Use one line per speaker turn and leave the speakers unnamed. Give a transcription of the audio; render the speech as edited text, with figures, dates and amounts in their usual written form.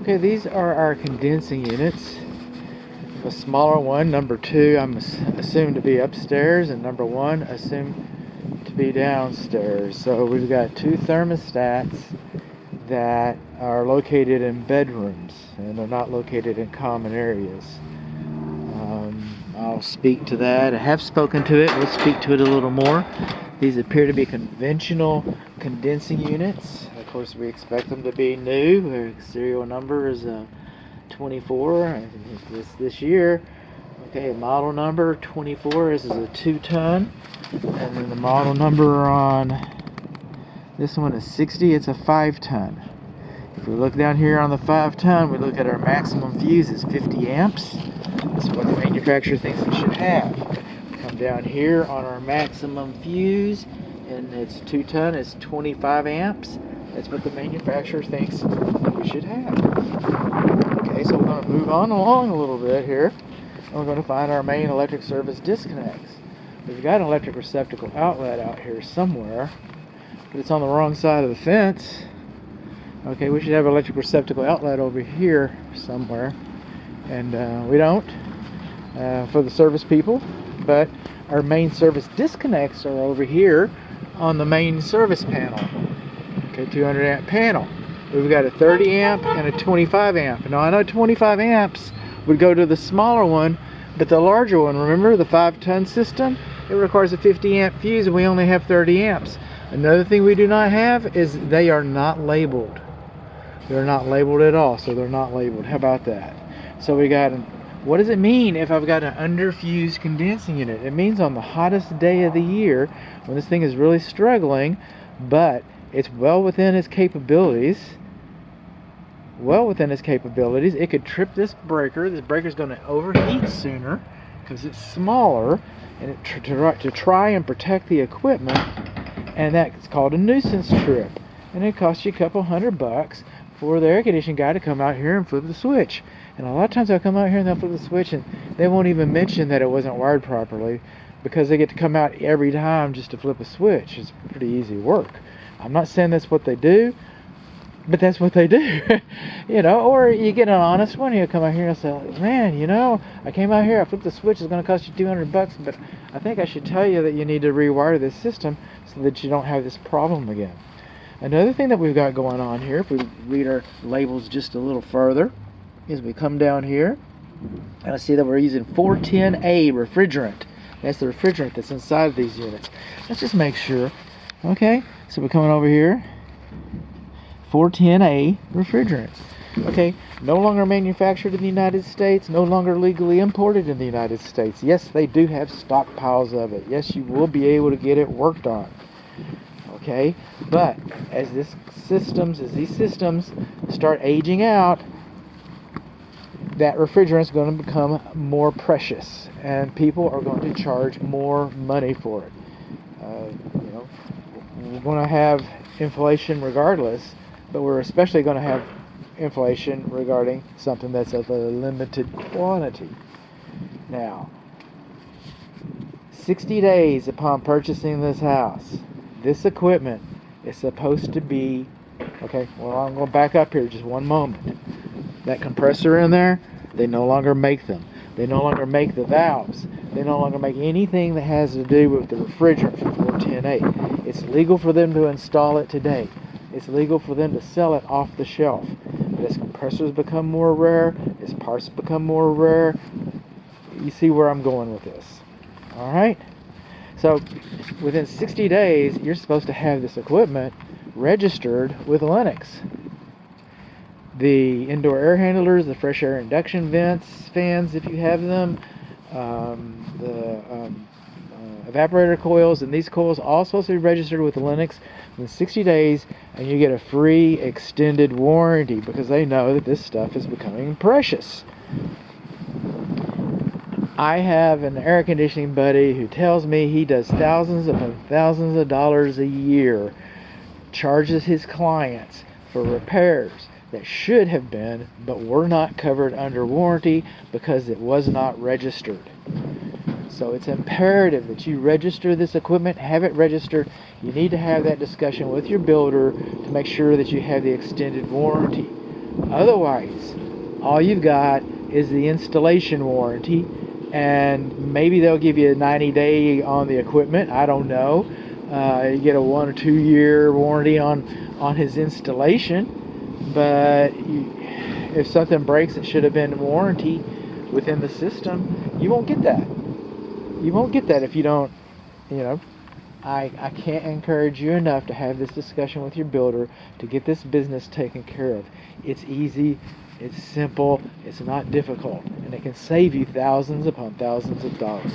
Okay, these are our condensing units. The smaller one, number 2, I'm assumed to be upstairs, and number 1 assumed to be downstairs. So we've got 2 thermostats that are located in bedrooms, and they're not located in common areas. I'll speak to that. I have spoken to it. We'll speak to it a little more. These appear to be conventional condensing units. Of course, we expect them to be new. Their serial number is 24 this year. Okay, model number 24. This is a 2-ton, and then the model number on this one is 60. It's a 5-ton. If we look down here on the 5-ton, we look at our maximum fuse is 50 amps. That's what the manufacturer thinks it should have. Come down here on our maximum fuse, and it's 2-ton, it's 25 amps. That's what the manufacturer thinks we should have. Okay, so we're going to move on along a little bit here, and we're going to find our main electric service disconnects. We've got an electric receptacle outlet out here somewhere, but it's on the wrong side of the fence. Okay, we should have an electric receptacle outlet over here somewhere, and we don't for the service people, but our main service disconnects are over here on the main service panel. Okay, 200 amp panel. We've got a 30 amp and a 25 amp. Now I know 25 amps would go to the smaller one, but the larger one, remember the 5-ton system, it requires a 50 amp fuse, and we only have 30 amps. Another thing we do not have is they are not labeled. They're not labeled at all, so they're not labeled. How about that? So we got, what does it mean if I've got an underfused condensing unit? It means on the hottest day of the year, when this thing is really struggling, but it's well within its capabilities, it could trip this breaker. This breaker is going to overheat sooner because it's smaller, and to try and protect the equipment, and that's called a nuisance trip, and it costs you a couple $100 for the air conditioning guy to come out here and flip the switch. And a lot of times they'll come out here and they'll flip the switch, and they won't even mention that it wasn't wired properly, because they get to come out every time just to flip a switch. It's pretty easy work. I'm not saying that's what they do, but that's what they do. You know, or you get an honest one, he'll come out here and say, man, you know, I came out here, I flipped the switch, it's going to cost you $200, but I think I should tell you that you need to rewire this system so that you don't have this problem again. Another thing that we've got going on here, if we read our labels just a little further, is we come down here and I see that we're using 410A refrigerant. That's the refrigerant that's inside of these units. Let's just make sure. Okay, so we're coming over here. 410A refrigerant. Okay, no longer manufactured in the United States, no longer legally imported in the United States. Yes, they do have stockpiles of it. Yes, you will be able to get it worked on. Okay, but as these systems start aging out, that refrigerant is going to become more precious, and people are going to charge more money for it. You know, we're going to have inflation regardless, but we're especially going to have inflation regarding something that's of a limited quantity. Now, 60 days upon purchasing this house, this equipment is supposed to be, okay, well, I'm going to back up here just one moment. That compressor in there, they no longer make them. They no longer make the valves. They no longer make anything that has to do with the refrigerant for 410A. It's legal for them to install it today. It's legal for them to sell it off the shelf. But as compressors become more rare, as parts become more rare, you see where I'm going with this. All right? So within 60 days, you're supposed to have this equipment registered with Linux. The indoor air handlers, the fresh air induction fans, if you have them, the evaporator coils, and these coils all supposed to be registered with Linux in 60 days, and you get a free extended warranty, because they know that this stuff is becoming precious. I have an air conditioning buddy who tells me he does thousands of dollars a year, charges his clients for repairs that should have been, but were not covered under warranty because it was not registered. So it's imperative that you register this equipment, have it registered. You need to have that discussion with your builder to make sure that you have the extended warranty. Otherwise, all you've got is the installation warranty, and maybe they'll give you a 90-day on the equipment. I don't know. You get a 1 or 2 year warranty on his installation, but if something breaks that should have been warranty within the system, you won't get that. You won't get that if you don't, you know. I can't encourage you enough to have this discussion with your builder to get this business taken care of. It's easy, it's simple, it's not difficult, and it can save you thousands upon thousands of dollars.